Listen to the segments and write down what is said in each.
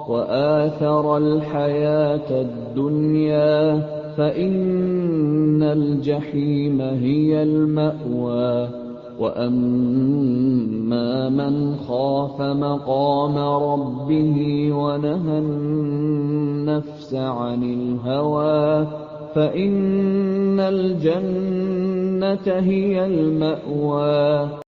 وآثر الحياة الدنيا فإن الجحيم هي المأوى وأما من خاف مقام ربه ونهى النفس عن الهوى فإن الجنة هي المأوى.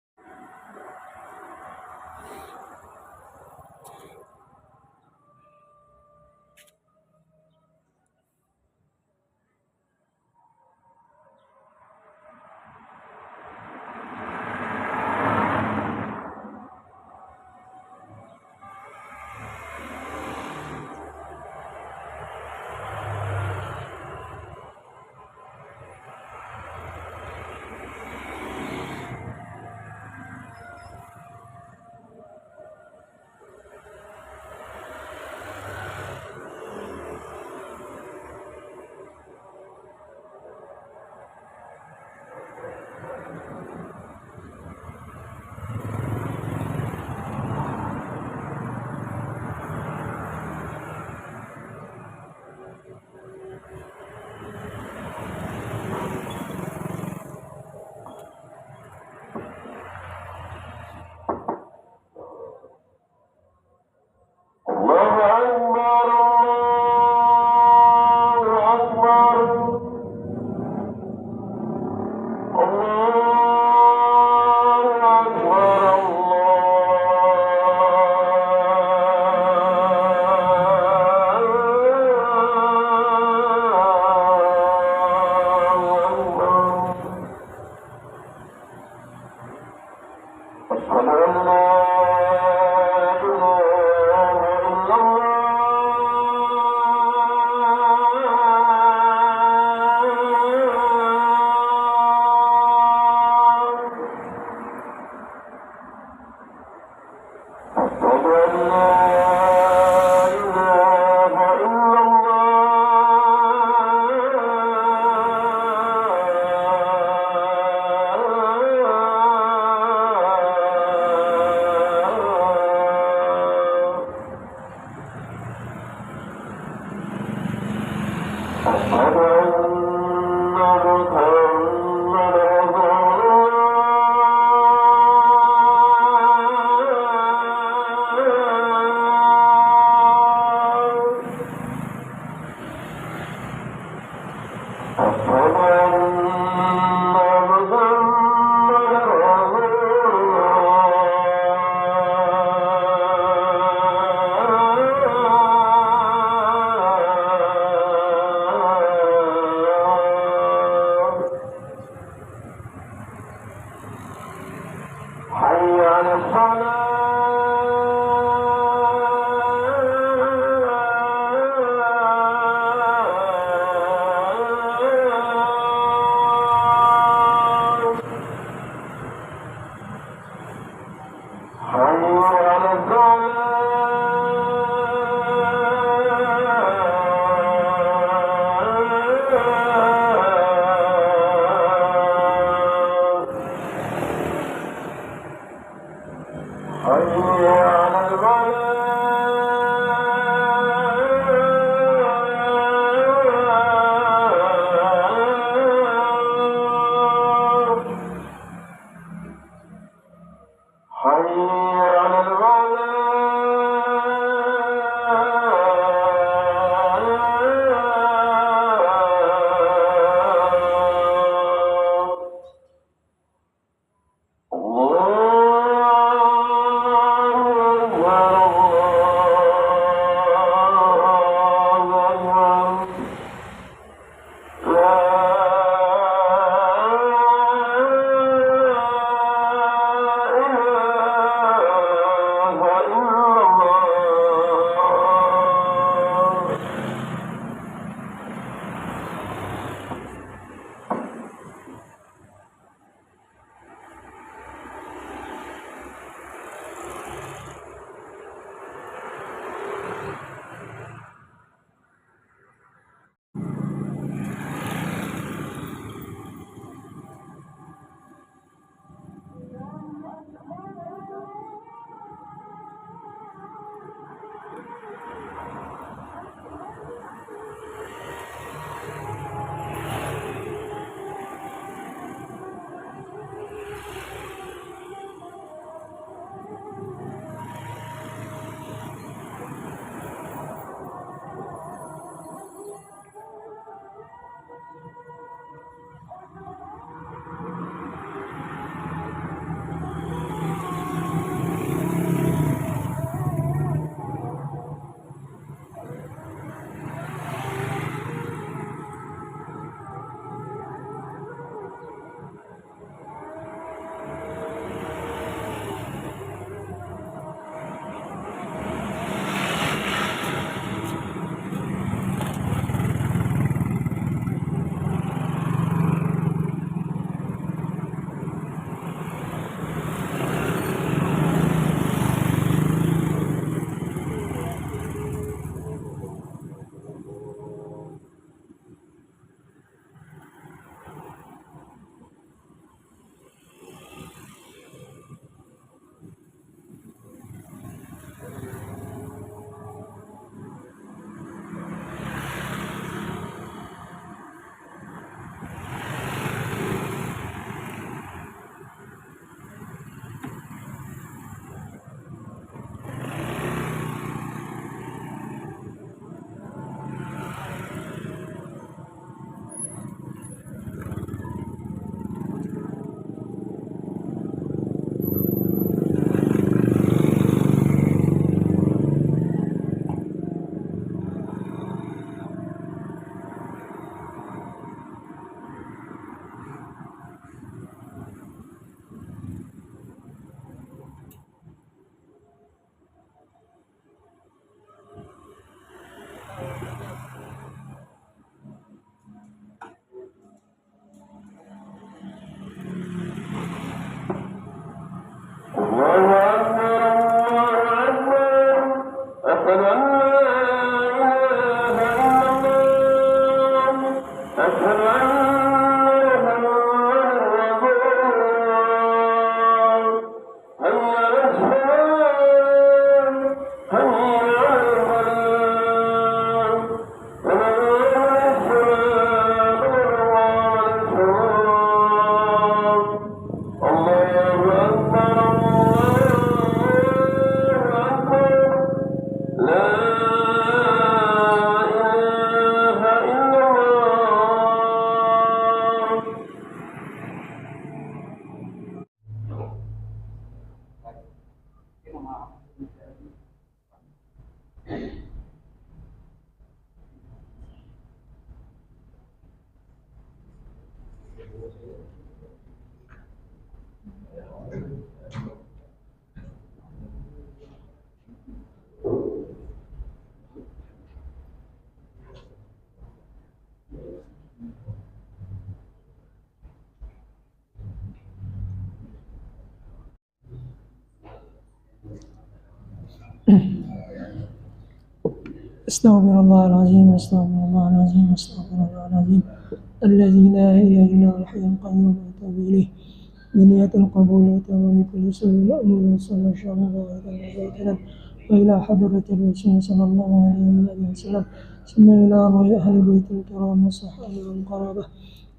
أستغفر الله العظيم أستغفر الله العظيم أستغفر الله العظيم الذي لا إله إلا هو الحي القيوم وأتوب إليه بنية القبول وتمام كل سوء المأمول صلى الله عليه وإلى حضرة الرسول صلى الله عليه وسلم ثم إلى روح أهل بيت الكرام والصحابة والقرابة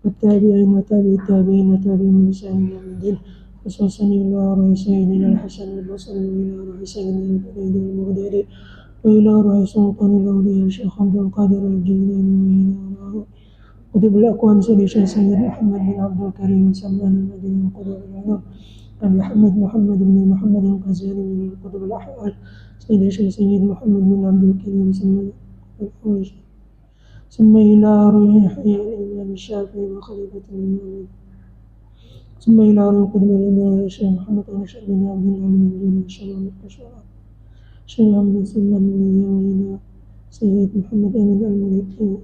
والتابعين وتابع التابعين وتابعين من سائر يوم الدين خصوصا إلى روح سيدنا الحسن البصري وإلى روح سيدنا الفريد المغدري وإلى روح سلطان الأولياء الشيخ عبد القادر الجيلاني وإلى روح قطب الأكوان سيد محمد بن عبد الكريم سلمان المدني قطب العلوم أبي محمد بن محمد الغزالي من قطب الأحوال سيد محمد بن عبد الكريم سلمان الحويج ثم إلى روح يحيى الإمام الشافعي وخليفة الإمام ثم إلى روح قطب الإمام الشيخ محمد بن شعب بن عبد الله بن الجليل الشرعي الشرعي شيخ محمد سلمان وإلى سيد محمد أمين الملكي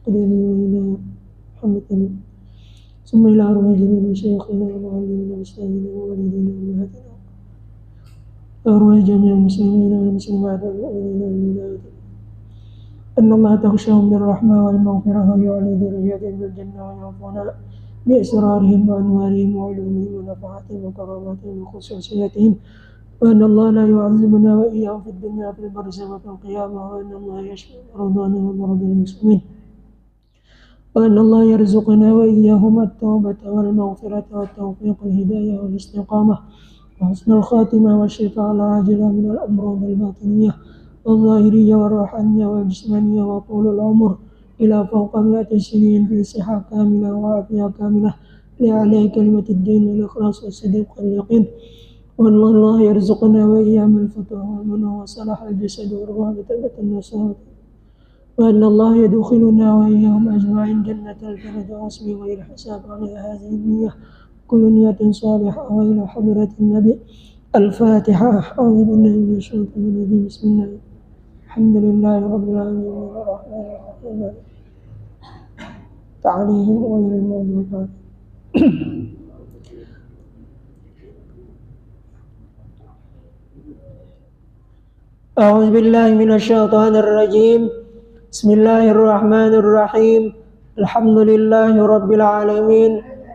قدمي وإلى محمد أمين ثم إلى أرواح جميع مشايخنا ومعلمنا وأستاذنا ووالدينا وأمهاتنا وأرواح جميع المسلمين والمسلمات والمؤمنين والمؤمنات أن الله تغشاهم بالرحمة والمغفرة ويعلي ذريتهم بالجنة ويعفونا بأسرارهم وأنوارهم وعلومهم ونفعاتهم وكراماتهم وخصوصياتهم وأن الله لا يعذبنا وإياهم في الدنيا في البرزخ وفي القيامة وأن الله يشفي مرضانا ومرضى المسلمين وأن الله يرزقنا وإياهم التوبة والمغفرة والتوفيق الهداية والاستقامة وحسن الخاتمة والشفاء العاجلة من الأمراض الباطنية والظاهرية والروحانية والجسمانية وطول العمر إلى فوق 100 سنين في صحة كاملة وعافية كاملة لأعلى كلمة الدين والإخلاص والصدق واليقين وأن الله يرزقنا وإياهم الفتوى والمنى وصلاح الجسد والروح بتبة النصارى وأن الله يدخلنا وإياهم أجمعين جنة الفردوس بغير حساب على هذه النية كل نية صالحة وإلى حضرة النبي الفاتحة أعوذ بالله من الشيطان الرجيم بسم الله الحمد لله رب العالمين الرحمن الرحيم عليهم غير المغضوب عليهم أعوذ بالله من الشيطان الرجيم بسم الله الرحمن الرحيم الحمد لله رب العالمين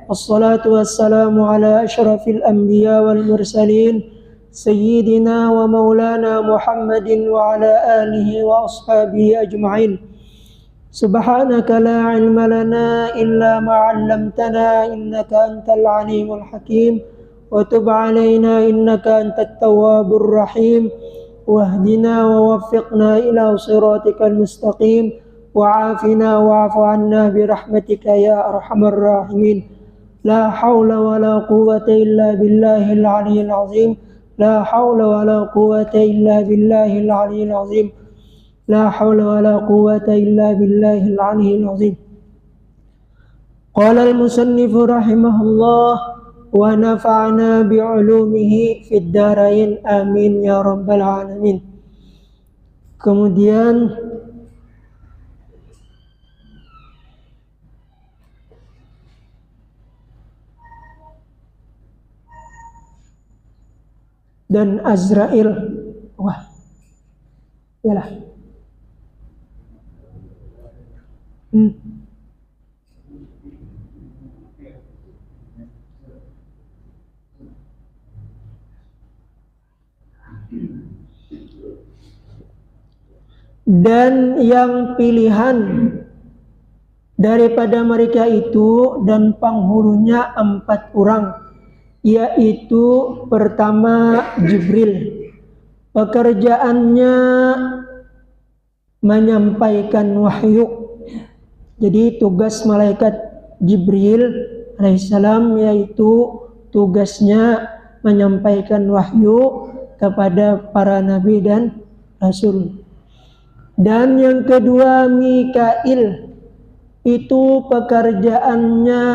والصلاة والسلام على أشرف الأنبياء والمرسلين سيدنا ومولانا محمد وعلى آله وأصحابه أجمعين سبحانك لا علم لنا إلا ما علمتنا إنك أنت العليم الحكيم وتب علينا إنك أنت التواب الرحيم واهدنا ووفقنا إلى صراطك المستقيم وعافنا واعف عنا برحمتك يا أرحم الراحمين لا حول ولا قوة إلا بالله العلي العظيم لا حول ولا قوة إلا بالله العلي العظيم لا حول ولا قوة إلا بالله العلي العظيم قال المصنف رحمه الله ونفعنا بعلومه في الدارين amin ya rabbal alamin. Kemudian dan Azrail Yalah. Dan yang pilihan daripada mereka itu dan penghulunya 4 orang, yaitu pertama Jibril, pekerjaannya menyampaikan wahyu. Jadi tugas malaikat Jibril alaihissalam yaitu tugasnya menyampaikan wahyu kepada para nabi dan rasul. Dan yang kedua Mikail, itu pekerjaannya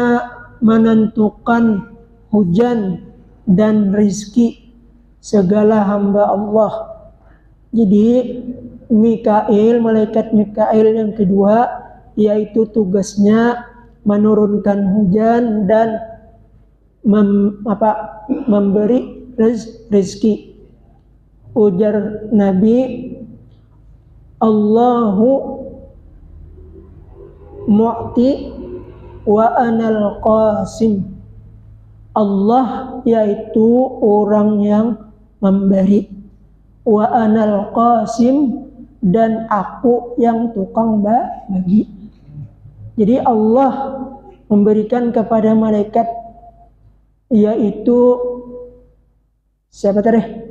menentukan hujan dan rizki segala hamba Allah. Jadi Mikail, malaikat Mikail yang kedua, yaitu tugasnya menurunkan hujan dan memberi rezeki. Ujar Nabi, Allahu mu'ti wa anal qasim. Allah yaitu orang yang memberi, wa anal qasim, dan aku yang tukang bagi. Jadi Allah memberikan kepada malaikat yaitu siapa tadi?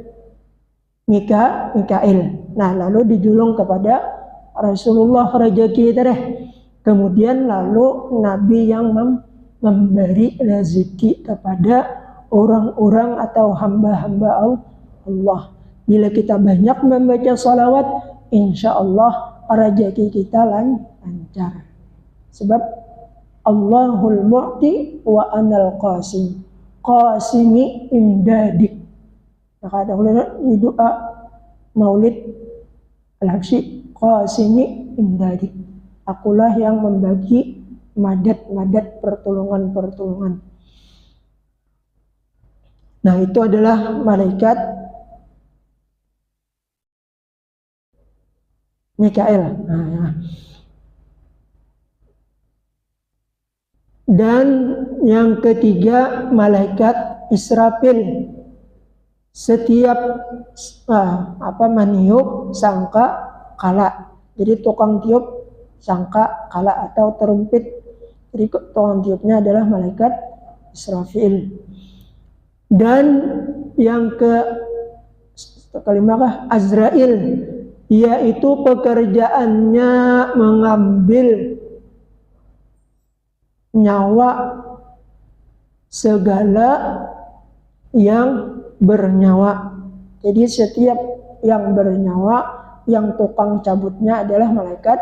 Mikail. Nah, lalu dijulung kepada Rasulullah rezeki tadi. Kemudian lalu Nabi yang memberi rezeki kepada orang-orang atau hamba-hamba Allah. Bila kita banyak membaca salawat, insya Allah rezeki kita lancar. Sebab Allahul mu'ti wa anal qasim. Qasimi imdadik. Maka ada di doa Maulid Al-Habsyi, Qasimi imdadik. Akulah yang membagi madat-madat pertolongan-pertolongan. Nah, itu adalah malaikat Mikail. Dan yang ketiga malaikat Israfil. Setiap meniup sangka kala. Jadi tukang tiup sangka kala atau terumpit. Jadi tukang tiupnya adalah malaikat Israfil. Dan yang kelima Azrail, yaitu pekerjaannya mengambil nyawa segala yang bernyawa. Jadi setiap yang bernyawa, yang tukang cabutnya adalah malaikat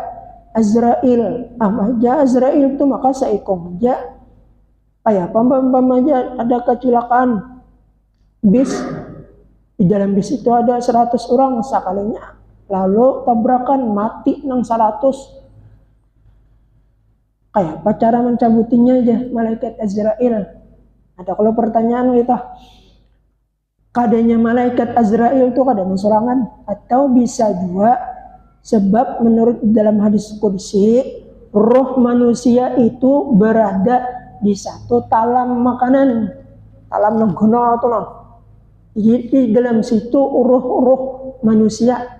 Azrail. Aja Azrail itu maka seikong aja. Kayak aja ada kecelakaan bis, di dalam bis itu ada 100 orang sekalinya, lalu tabrakan mati nang 100. Kayak apa cara mencabutinya aja malaikat Azrail? Ada kalau pertanyaan kita, kadanya malaikat Azrail itu kadang serangan atau bisa juga sebab menurut dalam hadis qudsi roh manusia itu berada di satu talam makanan, talam nenggono atau noh. Jadi di dalam situ roh manusia.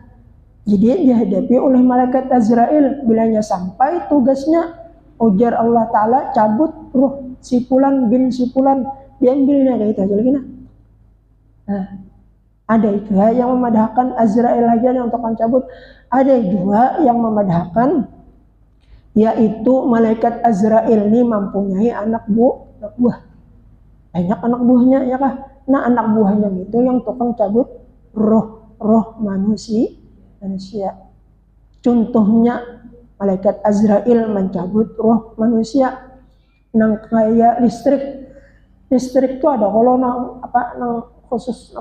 Jadi dihadapi oleh malaikat Azrail bilanya sampai tugasnya ujar Allah Ta'ala cabut ruh si fulan bin si fulan, diambilnya kayak itu aja lagi nah. Nah, ada itu yang memadahkan Azrail aja yang untuk mencabut. Ada juga yang memadahkan yaitu malaikat Azrail ini mempunyai anak buah. Banyak anak buahnya ya kah? Nah, anak buahnya itu yang tukang cabut roh manusia. Contohnya malaikat Azrail mencabut roh manusia nang kayak listrik itu ada kalau nang khusus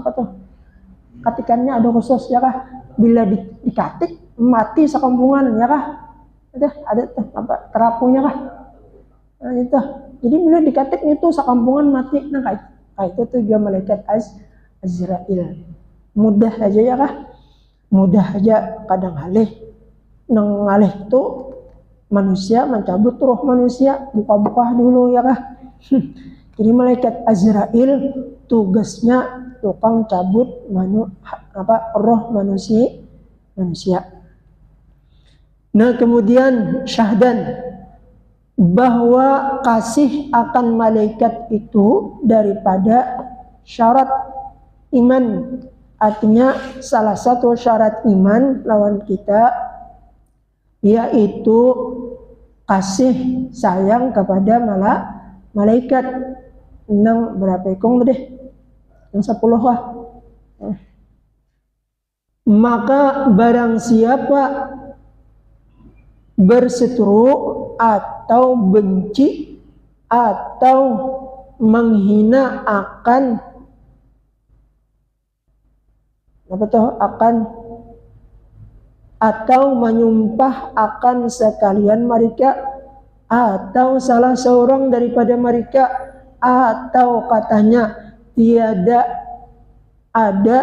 katikannya ada khusus ya kah, bila dikatik mati sekampungan ya kah, ada terapunya kah, nah itu jadi bila dikatik itu sekampungan mati. Nah kayak itu tuh juga malaikat Azrail mudah aja ya kah. mudah aja kadang halih nang ngalih itu manusia mencabut roh manusia, buka-buka dulu ya kah. Jadi malaikat Azrail tugasnya tukang cabut roh manusia. Nah kemudian syahdan bahwa kasih akan malaikat itu daripada syarat iman. Artinya salah satu syarat iman lawan kita yaitu kasih sayang kepada malaikat. Nang berapa ekong deh? Yang 10 lah. Maka barang siapa berseteru atau benci atau menghina akan atau menyumpah akan sekalian mereka atau salah seorang daripada mereka atau katanya tiada ada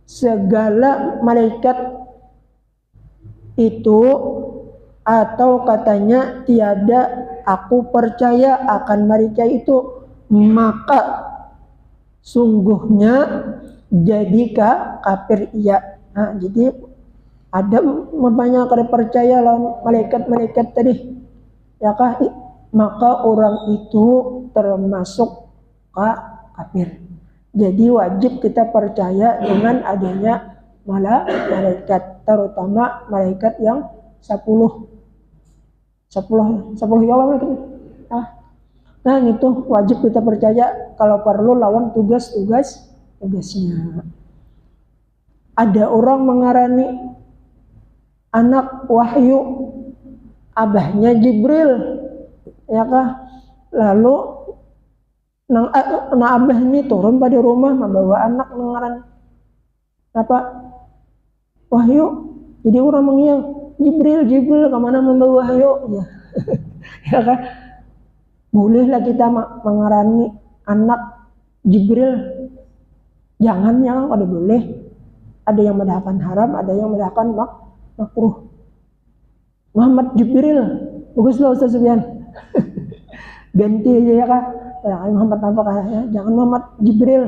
segala malaikat itu atau katanya tiada aku percaya akan mereka itu, maka sungguhnya jadikah kafir ia. Nah, jadi ada banyak kada percaya lawan malaikat-malaikat tadi ya kah, maka orang itu termasuk kafir. Jadi wajib kita percaya dengan adanya malaikat, terutama malaikat yang 10 ya Allah. Nah itu wajib kita percaya, kalau perlu lawan tugasnya. Ada orang mengarani anak Wahyu abahnya Jibril ya kah, lalu nang abah ini turun pada rumah membawa anak mengaran Wahyu. Jadi orang mengiang Jibril kemana membawa Wahyu ya. Ya kan, bolehlah kita mengarani anak Jibril, jangan kada boleh. Ada yang mendapatkan haram, ada yang mendapatkan makruh. Muhammad Jibril baguslah Ustaz Sufyan. Ganti aja ya kah, Muhammad apa katanya, jangan Muhammad Jibril.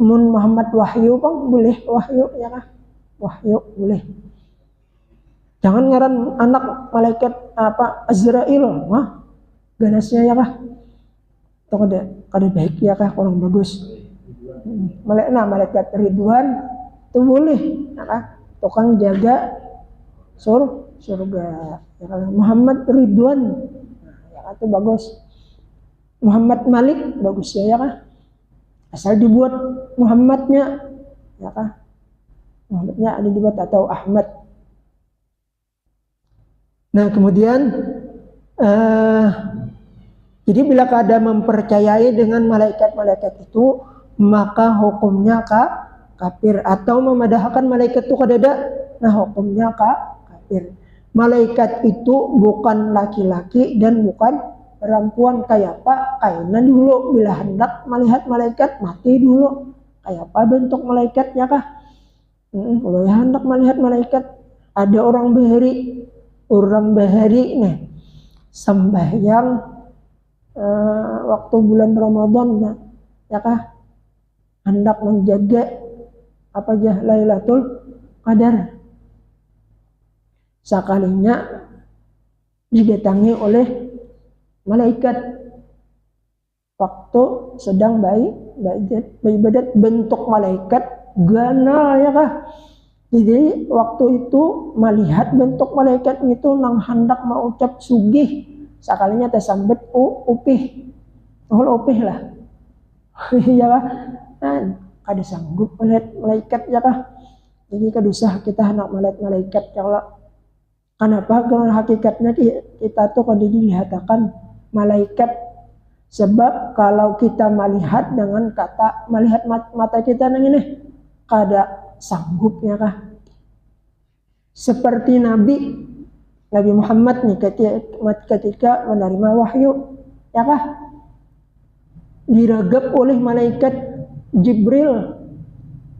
Muhammad Wahyu bang boleh, Wahyu ya kah, Wahyu boleh. Jangan ngaran anak malaikat Azrail, ganasnya ya kah, itu kada baik ya kah, kurang bagus. Malaikat Ridwan itu boleh ya kah, tukang jaga surga ya kah. Muhammad Ridwan ya kah, itu bagus. Muhammad Malik bagus ya kah, asal dibuat Muhammadnya ya kah, Muhammadnya ada dibuat atau Ahmad. Nah kemudian jadi bila kada mempercayai dengan malaikat-malaikat itu, maka hukumnya kafir. Atau memadahkan malaikat itu kada, nah hukumnya kafir. Malaikat itu bukan laki-laki dan bukan perempuan. Kayak kayaknya dulu bila hendak melihat malaikat mati dulu, kayak bentuk malaikatnya kah. Kalau ya hendak melihat malaikat, ada orang bahari nih sembahyang waktu bulan Ramadan ya kah, hendak menjaga Lailatul Qadar. Sekalinya didatangi oleh malaikat waktu sedang beribadat, bentuk malaikat ganal ya kah. Jadi waktu itu melihat bentuk malaikat itu nang hendak mengucap sugih, sekalinya tersambet upih lah. Ya kah, nah, kada sanggup melihat malaikat ya kah. Jadi kada usah kita hendak melihat malaikat ya Allah. Kenapa? Karena hakikatnya kita tuh kada dilihatkan malaikat. Sebab kalau kita melihat dengan melihat mata kita nang ini, kada sanggup ya kah. Seperti Nabi Muhammad nih ketika menerima wahyu ya kah, diragap oleh malaikat Jibril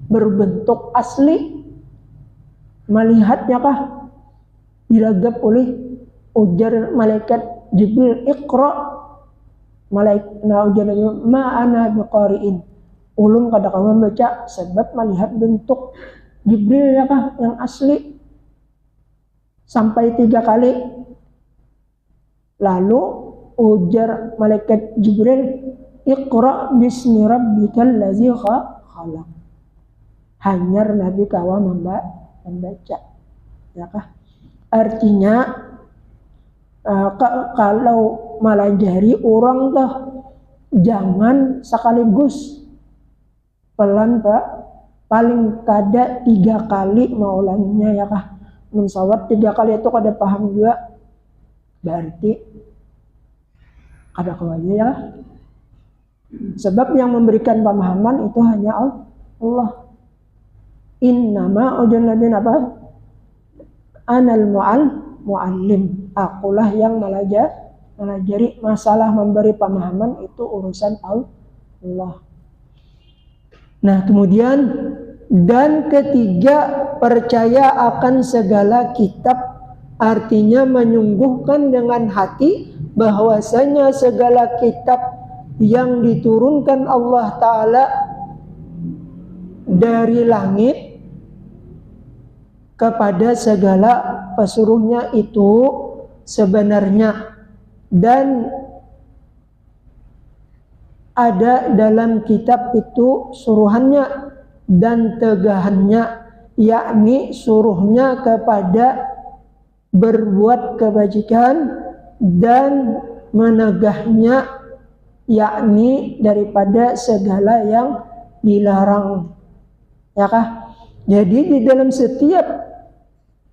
berbentuk asli melihatnya kah? Dilagap oleh ujar malaikat Jibril, Iqra. Malaikat ujar Nabi, ma ana biqari'in. Ulun kada kamu baca sebab melihat bentuk Jibril ya kah yang asli sampai 3 kali. Lalu ujar malaikat Jibril, Iqra bismi rabbikal ladzi khalaq. Hanyar Nabi kawa membaca. Ya kah? Artinya kalau melajari orang tuh jangan sekaligus, pelan Pak, paling kada 3 kali maulanginya ya kah. Mensawat 3 kali itu kada paham juga, berarti kada kawanya ya. Sebab yang memberikan pemahaman itu hanya Allah. Innama ujannabin apa? Anal mu'allim. Akulah yang melajari. Masalah memberi pemahaman itu urusan Allah. Nah kemudian dan ketiga, percaya akan segala kitab, artinya menyungguhkan dengan hati bahwasanya segala kitab yang diturunkan Allah Ta'ala dari langit kepada segala pesuruhnya itu sebenarnya dan ada dalam kitab itu suruhannya dan tegahannya, yakni suruhnya kepada berbuat kebajikan dan menegahnya, yakni daripada segala yang dilarang. Ya kah? Jadi di dalam setiap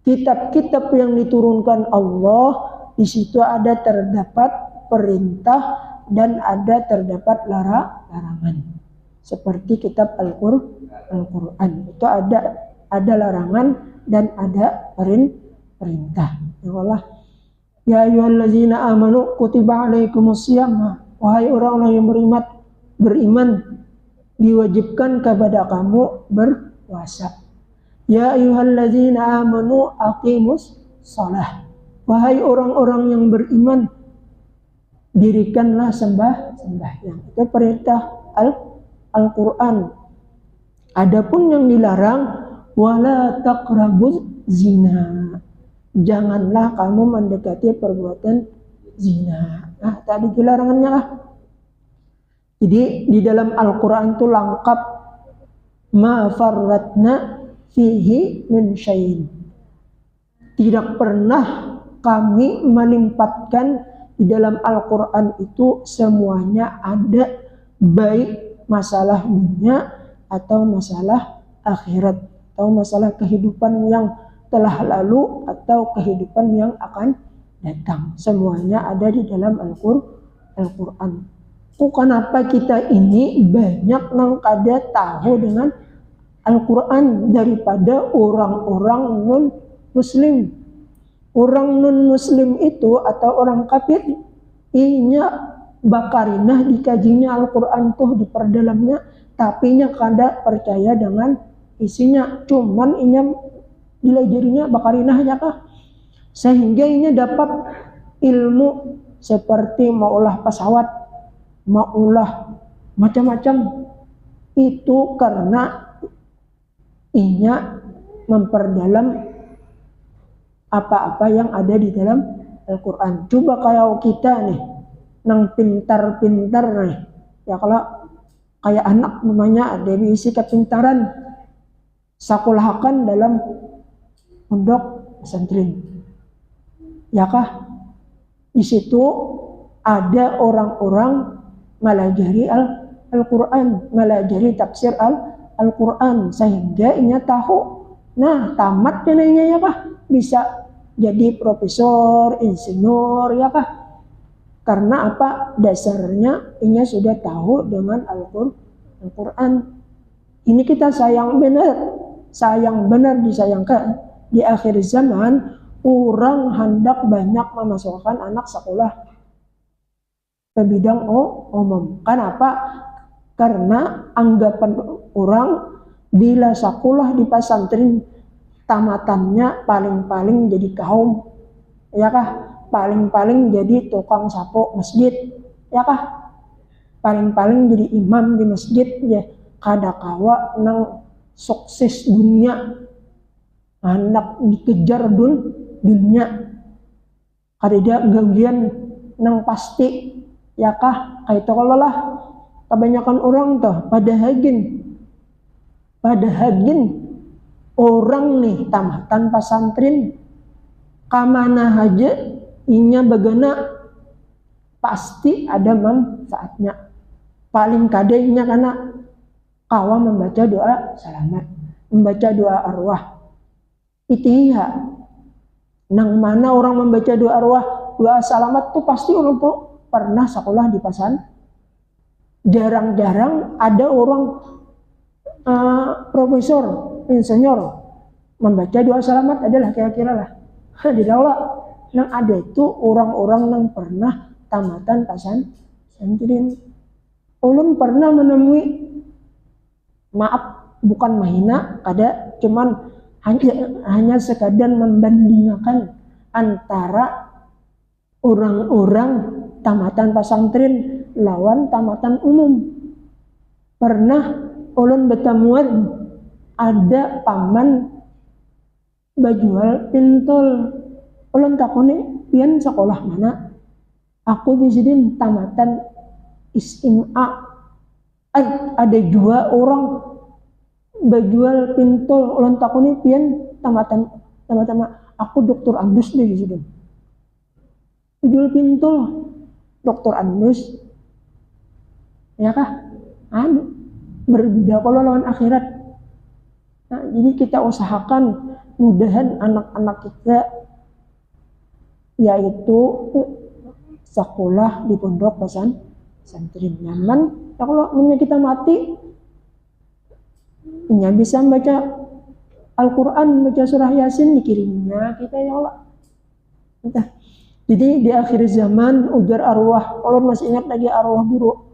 kitab-kitab yang diturunkan Allah, di situ ada terdapat perintah dan ada terdapat larangan. Seperti kitab Al-Quran itu ada larangan dan ada perintah. Ya Allah, ya ayyuhallazina amanu kutiba alaikumusiyam. Wahai orang-orang yang beriman, diwajibkan kepada kamu berpuasa. Ya ayyuhallazina amanu aqimus shalah. Wahai orang-orang yang beriman, dirikanlah sembahyang. Itu perintah Al-Quran. Adapun yang dilarang, wala taqrabuz zina. Janganlah kamu mendekati perbuatan zina. Nah, tadi larangannya lah. Jadi di dalam Al-Quran itu lengkap, ma farratna fihi min syai'in. Tidak pernah kami melimpatkan di dalam Al-Quran itu semuanya ada, baik masalah dunia atau masalah akhirat atau masalah kehidupan yang telah lalu atau kehidupan yang akan datang. Semuanya ada di dalam Al-Quran. Kenapa kita ini banyak nang kada tahu dengan Al-Quran daripada orang-orang non-Muslim. Orang non-Muslim itu atau orang kafir, inya bakarinah dikajinya Al-Quran tuh di perdalamnya, tapi inya kada percaya dengan isinya. Cuman inya dilajarinya bakarinah ya kah? Sehingga inya dapat ilmu seperti maulah pesawat, maulah macam-macam. Itu karena inya memperdalam apa-apa yang ada di dalam Al-Quran. Coba kalau kita nih nang pintar-pintar nih, ya kalau kayak anak namanya ada isi kepintaran sekolahkan dalam pondok pesantren, ya kah? Di situ ada orang-orang melajari Al-Quran, melajari tafsir Al-Quran, sehingga inya tahu. Nah, tamat nilainya ya kah? Bisa jadi profesor, insinyur ya kah? Karena apa? Dasarnya inya sudah tahu dengan Al-Quran. Ini kita sayang benar disayangkan. Di akhir zaman, orang hendak banyak memasukkan anak sekolah ke bidang umum. Kenapa? Karena anggapan orang bila sekolah di pesantren tamatannya paling-paling jadi kaum, ya kah? Paling-paling jadi tukang sapu masjid, ya kah? Paling-paling jadi imam di masjid, ya. Kada kawa nang sukses dunia, anak dikejar dunia, kada dia gagian nang pasti, ya kah? Kayak itu kalau lah kebanyakan orang tuh pada hagin orang nih tamatan pesantren kamana aja inya bagana pasti ada manfaatnya. Paling kadenya karena kawa membaca doa selamat, membaca doa arwah. Itiha nang mana orang membaca doa arwah, doa selamat tuh pasti orang tuh pernah sekolah di pesantren. Jarang-jarang ada orang profesor, insinyur membaca doa selamat adalah kira-kira lah. Di daula yang ada itu orang-orang yang pernah tamatan pesantren. Ulun pernah menemui, maaf bukan mahina, ada cuman hanya sekadar membandingkan antara orang-orang tamatan pesantren lawan tamatan umum. Pernah ulun bertemuan ada paman bajual pintol. Ulun takuni pian sekolah mana? Aku disidin tamatan SMA. Ada juga orang bajual pintol. Ulun takuni pian tamatan aku Dr. Andus deh disidin. Bajual pintol Dr. Andus, ya kah? Berbeda kalau lawan akhirat. Nah, jadi kita usahakan mudahan anak-anak kita yaitu sekolah di pondok pesantren nyaman. Ya kalau kita mati, nya bisa baca Al-Quran, baca surah Yasin dikiriminya kita ya Allah. Entah. Jadi di akhir zaman ujar arwah, kalau masih ingat lagi arwah guru.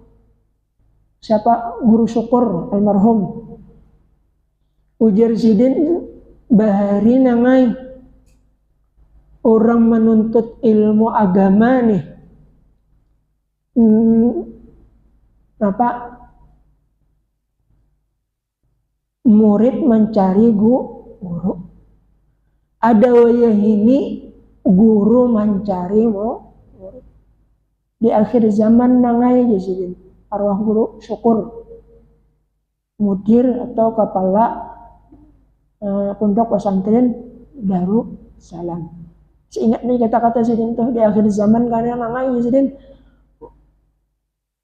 Siapa? Guru Syukur almarhum. Ujar sidin bahari nangai orang menuntut ilmu agama nih. Murid mencari guru. Ada wayah ini guru mencari murid. Di akhir zaman nangai jasidin arwah guru Syukur, mudir atau kepala pondok pesantren Darussalam. Ingat nih kata-kata sidin tuh di akhir zaman karena nangai jasidin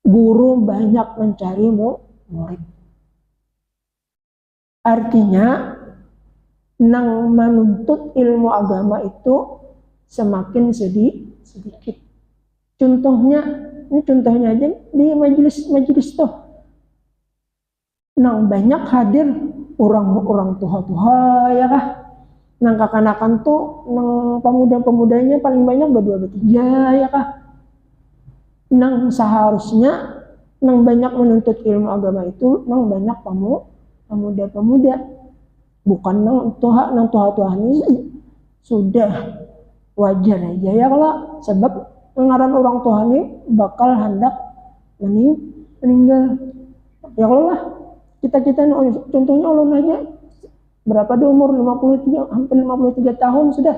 guru banyak mencari murid. Artinya nang menuntut ilmu agama itu semakin sedikit. Contohnya aja di majelis tuh. Nang banyak hadir orang tua ya kah. Nang kakanakan tuh nang pemuda-pemudanya paling banyak berdua-bertiga ya kah. Nang seharusnya nang banyak menuntut ilmu agama itu nang banyak pemuda-pemuda. Bukan nang tua ini sudah wajar aja ya kalau sebab ngaran orang tua ini bakal hendak meninggal. Ya kalau lah kita contohnya ulun aja berapa di umur 53 hampir 53 tahun sudah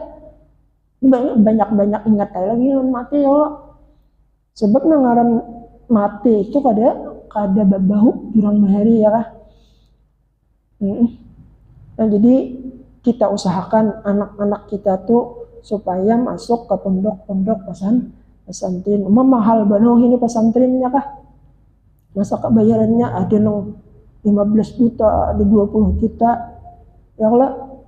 banyak ingat lagi mati ya Allah. Sebab ngaran mati itu kada babau jurang bahari ya kah. Nah, jadi kita usahakan anak-anak kita tuh supaya masuk ke pondok-pondok pesantren. Mahal banget ini pesantrennya kah? Masa bayarannya ada nong 15 juta, ada 20 juta. Ya Allah.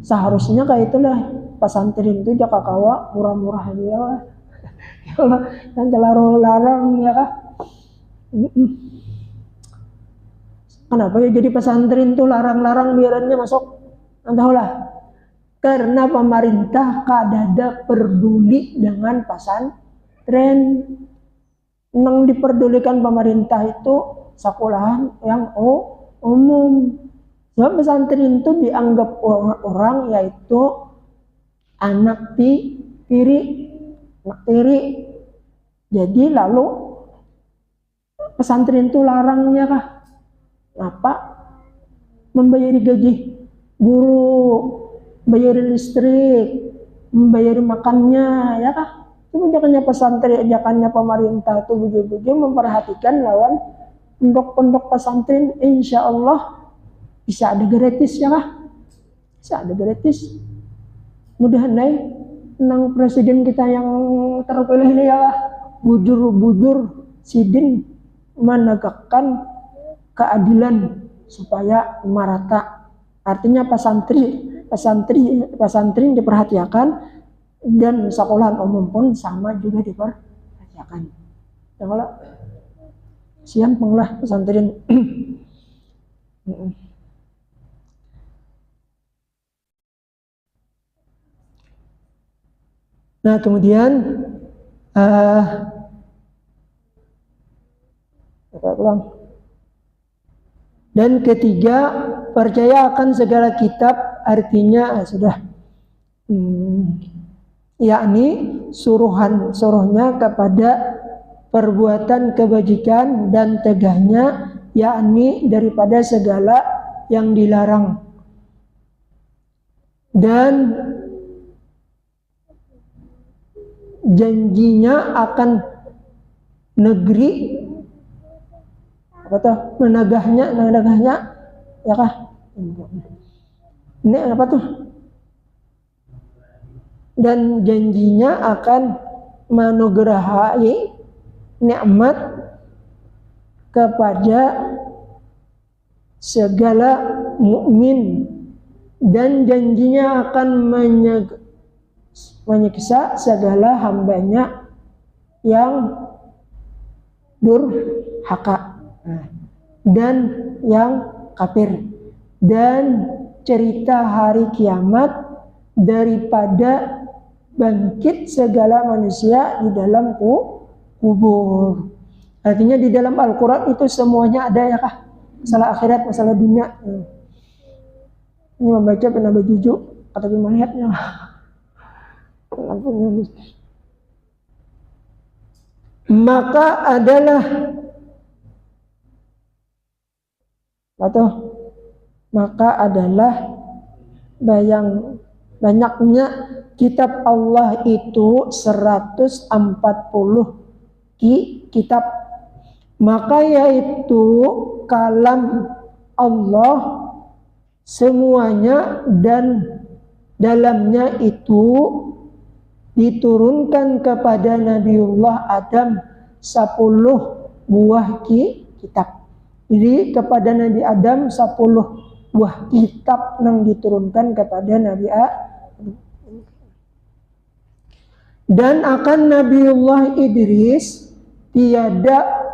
Seharusnya kayak itulah pesantren itu jaka kawa murah-murah aja ya Allah. Ya Allah, yang larang ya kah? Kenapa ya jadi pesantren tuh larang-larang biarannya masuk? Entahlah. Karena pemerintah kadada peduli dengan pesantren. Nang diperdulikan pemerintah itu sekolahan yang umum. Sebab pesantren itu dianggap orang yaitu anak tiri. Jadi lalu pesantren itu larangnya kah? Apa? Membayari gaji guru, bayari listrik, membayari makannya, ya kah? Itu ajakannya pesantren, ajakannya pemerintah itu betul-betul memperhatikan lawan pondok-pondok pesantren, insya Allah bisa ada gratis, ya kah? Bisa ada gratis. Mudah-mudahan nang presiden kita yang terpilih ini ya bujur sidin menegakkan keadilan supaya merata. Artinya pesantren diperhatikan dan sekolahan umum pun sama juga diperhatikan. Ya kalau siang pengelah pesantren. Nah kemudian dan ketiga, percaya akan segala kitab, artinya sudah yakni suruhnya kepada perbuatan kebajikan dan tegahnya, yakni daripada segala yang dilarang. Dan janjinya akan negeri menegahnya ya kah? Ini apa tuh? Dan janjinya akan menugerahai nikmat kepada segala mukmin dan janjinya akan menyiksa segala hambanya yang durhaka dan yang kafir, dan cerita hari kiamat daripada bangkit segala manusia di dalam kubur. Artinya di dalam Al-Quran itu semuanya ada, ya kah? Masalah akhirat, masalah dunia. Ini membaca penambah jujuk atau melihatnya. Maka adalah banyaknya kitab Allah itu 140 kitab. Maka yaitu kalam Allah semuanya dan dalamnya itu diturunkan kepada Nabiullah Adam 10 buah kitab. Jadi kepada Nabi Adam 10 buah kitab yang diturunkan kepada Nabi Adam. Dan akan Nabiullah Idris tiada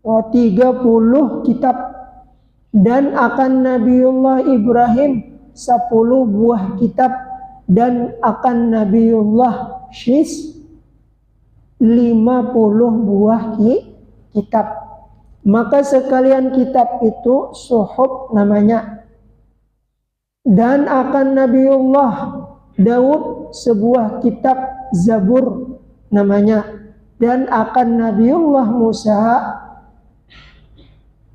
30 kitab. Dan akan Nabiullah Ibrahim 10 buah kitab. Dan akan Nabiullah Syis 50 buah kitab. Maka sekalian kitab itu suhuf namanya. Dan akan Nabiullah Daud sebuah kitab Zabur namanya. Dan akan Nabiullah Musa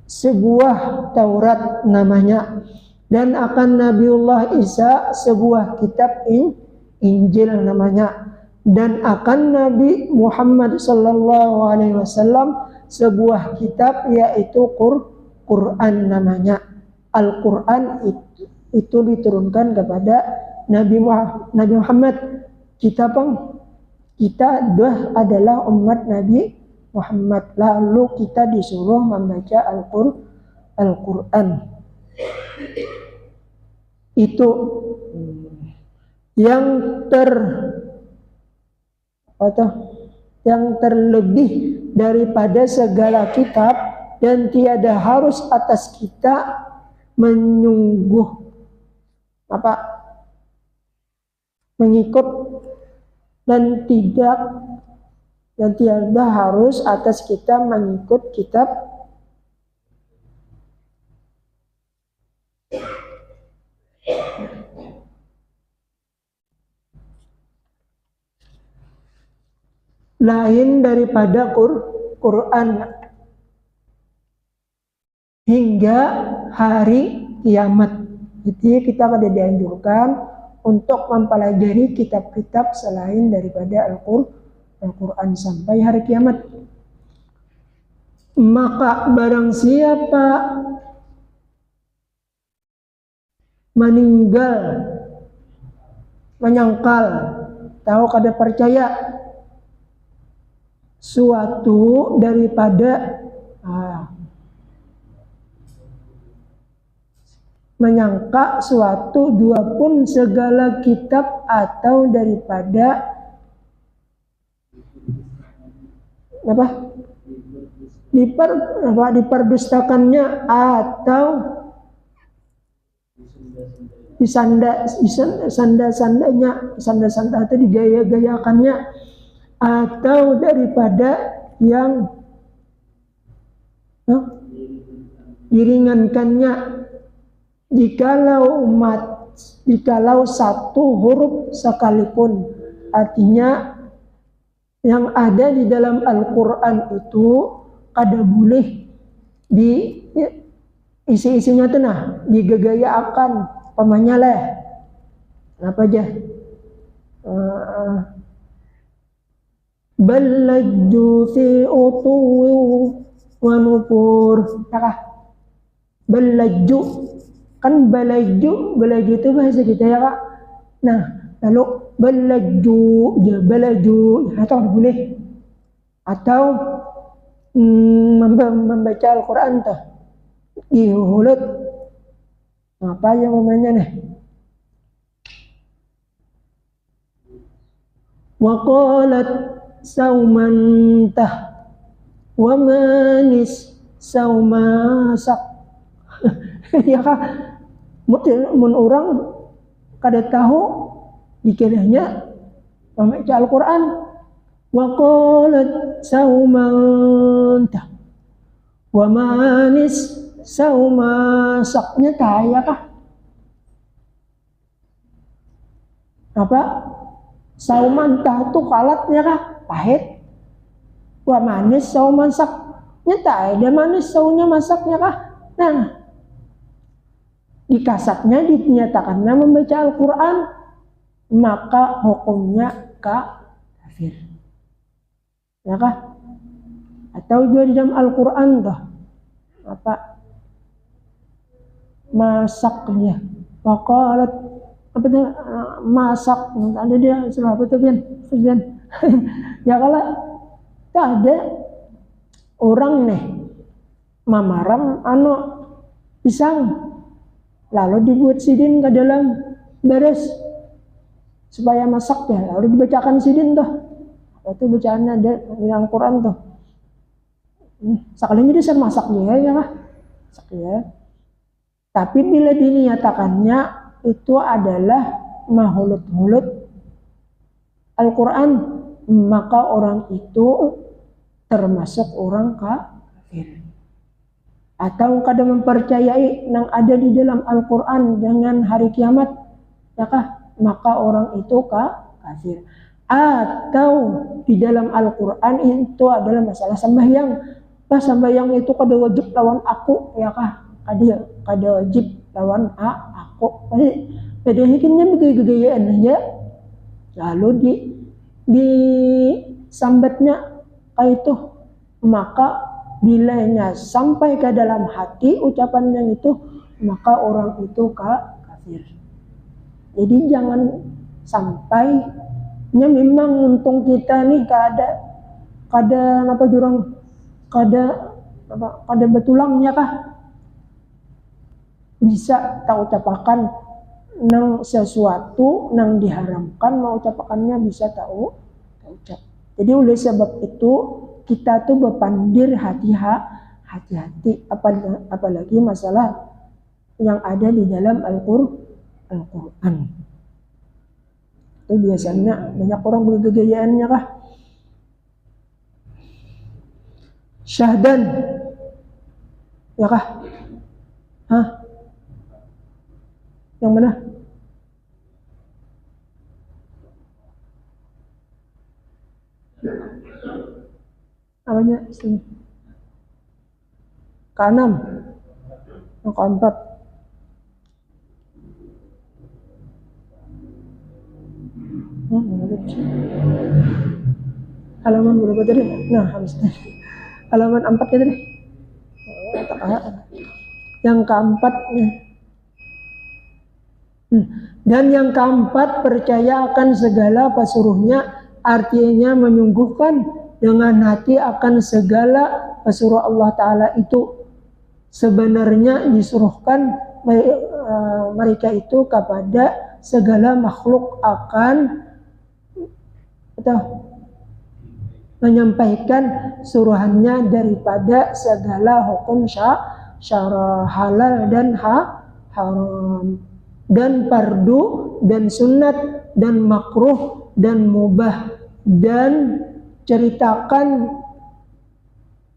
sebuah Taurat namanya. Dan akan Nabiullah Isa sebuah kitab Injil namanya. Dan akan Nabi Muhammad SAW sebuah kitab yaitu Quran namanya. Al-Quran itu diturunkan kepada Nabi Muhammad. Kita adalah umat Nabi Muhammad. Lalu kita disuruh membaca Al-Quran. Itu yang terlebih daripada segala kitab, dan tiada harus atas kita mengikut dan tidak dan tiada harus atas kita mengikut kitab lain daripada Quran hingga hari kiamat. Jadi kita pada dianjurkan untuk mempelajari kitab-kitab selain daripada Al-Quran sampai hari kiamat. Maka barang siapa menyangkal tahu kada percaya suatu daripada menyangka suatu dua pun segala kitab atau daripada diperdustakannya atau disanda-sandanya atau digaya-gayakannya atau daripada yang diringankannya jikalau satu huruf sekalipun. Artinya yang ada di dalam Al-Quran itu kada boleh di isi-isinya tenah digegaya akan pamanya leh apa aja balajju fi utuwi wa nufur. Balajju kan balaju itu bahasa kita ya Kak. Nah lalu balaju atau boleh atau membaca Al-Quran tuh ihulut apa yang namanya nih waqalat saumantah wa manis saumasak. Ya Kak, mun orang kada tahu dikiranya membaca Al-Quran wa qalat saumantah wa manis saumasaknya kaya Kah? Apa? Saumantah itu kalatnya Kah? Pahit. Wa manis saumasaknya tak ada manis saunya masaknya Kah? Nah, di kasatnya dinyatakannya membaca Al-Quran maka hukumnya kafir. Ya Kah? Atau juga di dalam Al-Quran tuh apa masaknya waqalat apa tuh masak ada dia salah apa tuh Bian ya kalau tak ada orang nih mamaram pisang lalu dibuat sidin ke dalam beres supaya masaknya lalu dibacakan sidin tuh itu bacaannya ada di Al-Quran tuh sekalinya dia masak dia ya Kah? Ya. Tapi bila dinyatakannya itu adalah mahulut-hulut Al-Quran maka orang itu termasuk orang kafir. Atau kada mempercayai yang ada di dalam Al-Quran dengan hari kiamat ya Kah? Maka orang itu kafir. Atau di dalam Al-Quran itu adalah masalah sembahyang. Sembahyang itu kada wajib lawan aku ya Kah? Kada wajib lawan aku. Jadi hikinnya begaya-gayaan aja. Lalu di sambatnya itu maka bilanya sampai ke dalam hati ucapannya itu maka orang itu kafir. Jadi jangan sampai memang untung kita nih kada apa jurang kada betulangnya Kah bisa tak ucapakan nang sesuatu nang diharamkan mau ucapakannya bisa tahu ucap. Jadi oleh sebab itu kita tuh berpandir hati-hati apalagi masalah yang ada di dalam Al-Quran. Itu biasanya banyak orang bergegayaannya Kah Syahdan. Ya kah? Hah? Yang mana? Apanya? Keenam. Yang keempat. Halaman berapa tadi? Nah, habis halaman 4 tadi. Yang keempat. Dan yang keempat, percaya akan segala pesuruhnya, artinya menyungguhkan dengan hati akan segala pesuruh Allah Ta'ala itu. Sebenarnya disuruhkan mereka itu kepada segala makhluk akan menyampaikan suruhannya daripada segala hukum syara halal dan haram, dan fardu dan sunat dan makruh dan mubah, dan ceritakan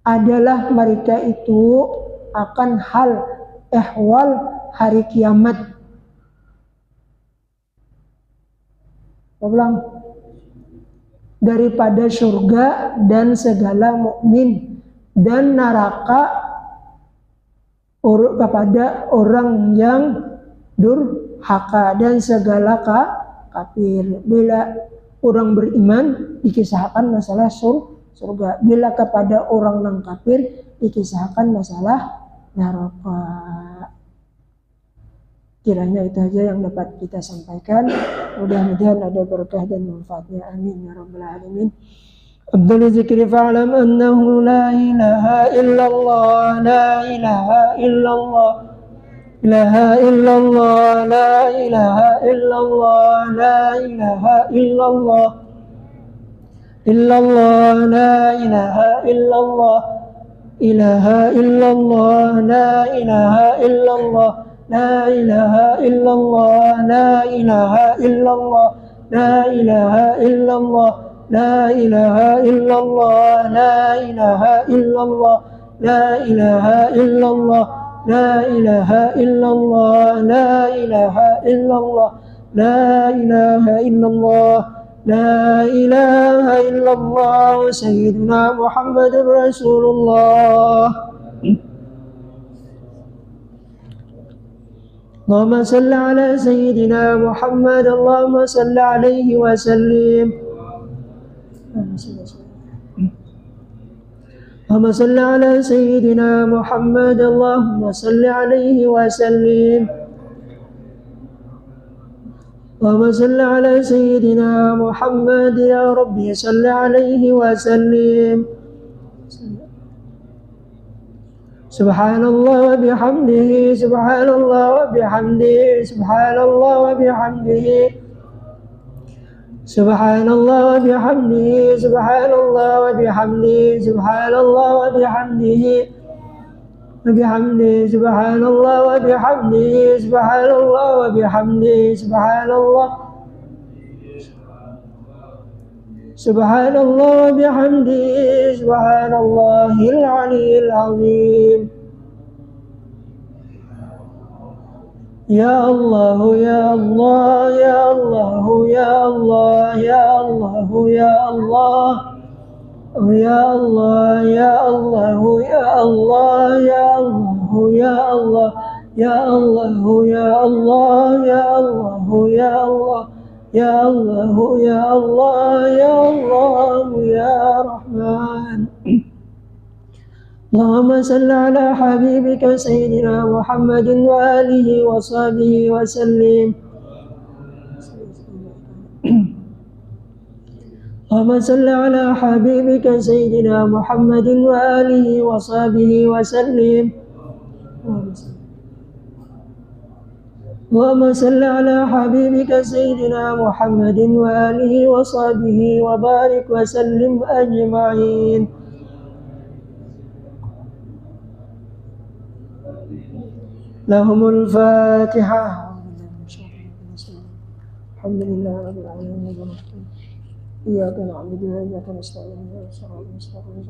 adalah mereka itu akan hal ehwal hari kiamat. Ulang. Daripada surga dan segala mukmin, dan neraka kepada orang yang durhaka dan segala kafir. Bila orang beriman dikisahkan masalah surga, bila kepada orang yang kafir dikisahkan masalah neraka. Kiranya itu aja yang dapat kita sampaikan. Mudah-mudahan ada berkah dan manfaatnya. Amin ya rabbal alamin. Abdul zikri fa'lam annahu la ilaha illallah, la ilaha illallah, ilaha illallah, la ilaha illallah, la ilaha illallah, illallah, la ilaha illallah, ilaha illallah, la ilaha illallah, la ilaha illallah, la ilaha illallah, la ilaha illallah, la ilaha illallah, la ilaha illallah, la ilaha illallah, la ilaha illallah, la ilaha illallah, la ilaha illallah, la ilaha illallah, sayyidina Muhammadur Rasulullah. اللهم صل على سيدنا محمد، اللهم صل عليه وسلم. اللهم صل على سيدنا محمد، اللهم صل عليه وسلم. اللهم صل على سيدنا محمد، يا ربي صل عليه وسلم. سبحان الله وبحمده، سبحان الله وبحمده، سبحان الله وبحمده، سبحان الله وبحمده، سبحان الله وبحمده، سبحان الله وبحمده، وبحمده سبحان الله وبحمده، سبحان الله وبحمده، سبحان الله، سبحان الله وبحمده، سبحان الله العلي العظيم. يا الله يا الله يا الله يا الله يا الله يا الله يا الله يا الله يا الله يا الله يا الله يا الله يا الله يا الله يا الله يا الله يا الله يا الله يا رحمن. اللهم صل على حبيبك سيدنا محمد وآله وصحبه وسلم. اللهم صل على حبيبك سيدنا محمد وآله وصحبه وسلم. اللهم صل على حبيبك سيدنا محمد وآله وصحبه وبارك وسلم أجمعين. لهم الفاتحة. الحمد لله رب العالمين، إياك نعبد وإياك نستعين، اهدنا الصراط المستقيم.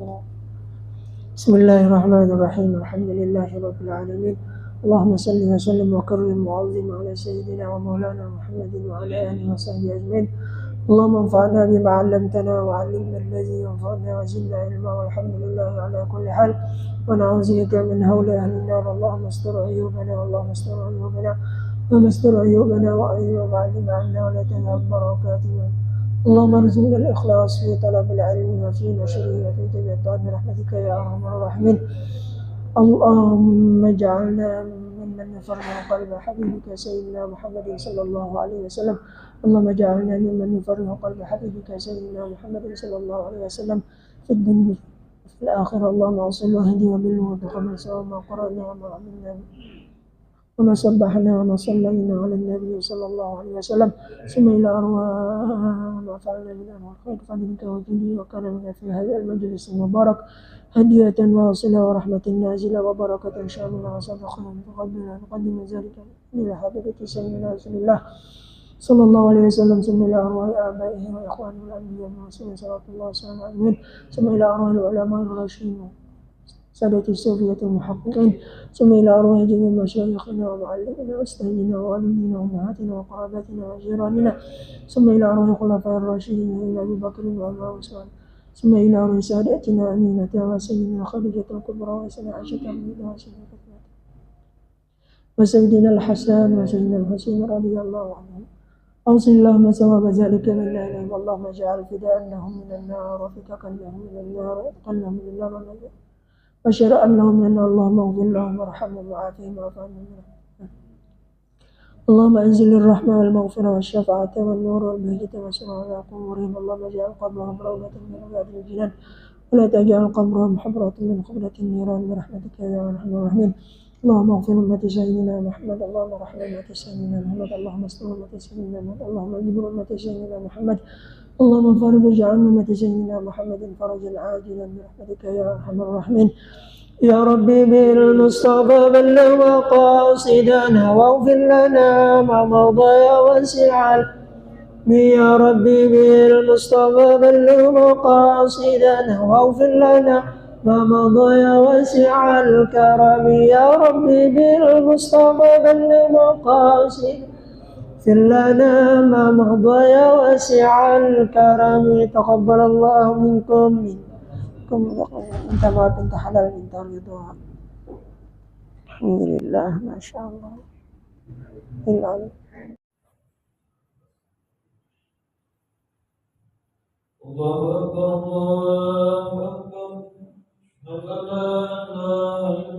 بسم الله الرحمن الرحيم الحمد لله رب العالمين اللهم صل وسلم وكرم وعظم على سيدنا ومولانا محمد وعلى آله وصحبه أجمعين اللهم انفعنا بما علمتنا وعلمنا الذي ينفعنا وزدنا علما والحمد لله على كل حال ونعوذ بك من هول أهل النار اللهم استر عيوبنا اللهم استر عيوبنا اللهم استر عيوبنا وعيوب علم عنا ولا تذهب بركاتنا اللهم ارزقنا الإخلاص في طلب العلم وفي نشره وفي تبعه برحمتك يا أرحم الراحمين اللهم اجعلنا ممن يفرح قلب حبيبك سيدنا محمد صلى الله عليه وسلم اللهم اجعلنا ممن يفرح قلب حبيبك سيدنا محمد صلى الله عليه وسلم في الدنيا وفي الآخرة اللهم أوصل واهدي وبلغ وتقبل سواء ما قرأنا وما عملنا وما سبحنا وما صلينا على النبي صلى الله عليه وسلم ثم إلى أرواح ما فعلنا من أنواع خير فضلك وجودي وكرمك في هذا المجلس المبارك هدية واصلة ورحمة نازلة وبركة شاملة وصدقة متقبلة نقدم ذلك إلى حضرة سيدنا رسول الله صلى الله عليه وسلم ثم إلى أرواح آبائه وإخوانه الأنبياء والمرسلين صلى الله عليه وسلم ثم إلى أرواح العلماء الراشدين سادة الصوفية المحققين ثم إلى أرواح جميع مشايخنا ومعلمنا وأستاذنا ووالدينا وأمهاتنا وقراباتنا وجيراننا ثم إلى أرواح الخلفاء الراشدين إلى أبي بكر وعمر وعثمان ثم إلى أرواح سادتنا أمينة وسيدنا خديجة الكبرى وسيدنا عائشة وسيدنا الحسن وسيدنا الحسين رضي الله عنهم أوصل اللهم ثواب ذلك من لا إله إلا اللهم اجعل فداء لهم من النار وفتكا لهم من النار وإتقا لهم من النار وشرعا لهم من اللهم اغفر لهم وارحمهم وعافهم واعف عنهم اللهم انزل الرحمة والمغفرة والشفاعة والنور والبهجة والسرور على قبورهم اللهم اجعل قبرهم روضة من رياض الجنان ولا تجعل قبرهم حفرة من حفرة النيران برحمتك يا أرحم الراحمين اللهم اغفر أمة سيدنا محمد اللهم ارحم أمة سيدنا محمد اللهم استر أمة سيدنا محمد اللهم اجبر أمة سيدنا محمد اللهم فرج عن أمة سيدنا محمد فرجا عاجلا برحمتك يا أرحم الراحمين يا ربي بالمصطفى بلغ مقاصدنا واغفر لنا ما مضى يا واسع يا ربي بالمصطفى بلغ مقاصدنا واغفر لنا ما مضى يا واسع الكرم يا ربي بالمصطفى بلغ مقاصدنا اغفر لنا ما مضى يا واسع الكرم تقبل الله منكم minta maaf, minta halal, minta ridho. Alhamdulillah, masya Allah. Allahu Akbar, Allahu Akbar.